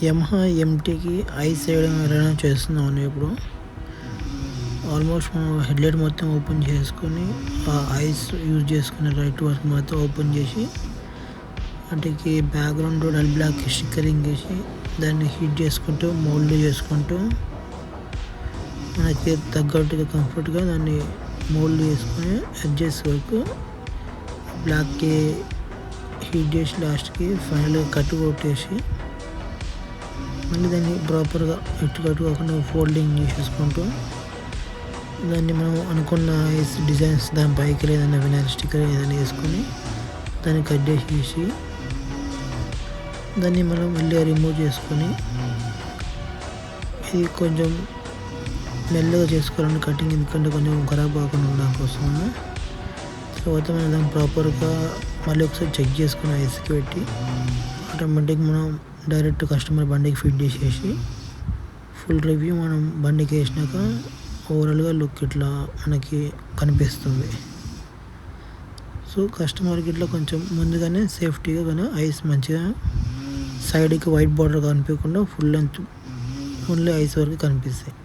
Yamaha ఎంటీకి ice వేయడం ఎలా చేస్తున్నాను. ఇప్పుడు ఆల్మోస్ట్ మనం హెడ్లైట్ మొత్తం ఓపెన్ చేసుకొని ఆ ఐస్ యూజ్ చేసుకునే రైట్ వర్క్ మొత్తం ఓపెన్ చేసి వాటికి బ్యాక్గ్రౌండ్ డల్ బ్లాక్ స్టిక్కరింగ్ వేసి దాన్ని హీట్ చేసుకుంటూ మోల్డ్ చేసుకుంటూ మనకి తగ్గట్టుగా కంఫర్ట్గా దాన్ని మోల్డ్ చేసుకొని అడ్జస్ట్ వరకు బ్లాక్కి హీట్ చేసి లాస్ట్కి ఫైనల్గా కట్ కొట్టేసి మళ్ళీ దాన్ని ప్రాపర్గా ఎటు కట్టు కాకుండా ఫోల్డింగ్ చేసేసుకుంటూ దాన్ని మనం అనుకున్న ఐస్ డిజైన్స్ దాని పైకి ఏదైనా వినాయల్ స్టిక్కర్ ఏదైనా వేసుకొని దాన్ని కట్ చేసేసి దాన్ని మనం మళ్ళీ రిమూవ్ చేసుకొని ఇది కొంచెం మెల్లగా చేసుకోవాలని కటింగ్, ఎందుకంటే కొంచెం ఖరాబ్ కాకుండా ఉండడం కోసం. తర్వాత మనం దాన్ని ప్రాపర్గా మళ్ళీ ఒకసారి చెక్ చేసుకుని ఐస్కి పెట్టి ఆటోమేటిక్ మనం డైరెక్ట్ కస్టమర్ బండికి ఫిట్ చేసేసి ఫుల్ రివ్యూ మనం బండికి వేసినాక ఓవరాల్గా లుక్ ఇట్లా మనకి కనిపిస్తుంది. సో కస్టమర్కి ఇట్లా కొంచెం ముందుగానే సేఫ్టీగా కానీ ఐస్ మంచిగా సైడ్కి వైట్ బార్డర్ కనిపించకుండా ఫుల్ లెంత్ ఓన్లీ ఐస్ వరకు కనిపిస్తాయి.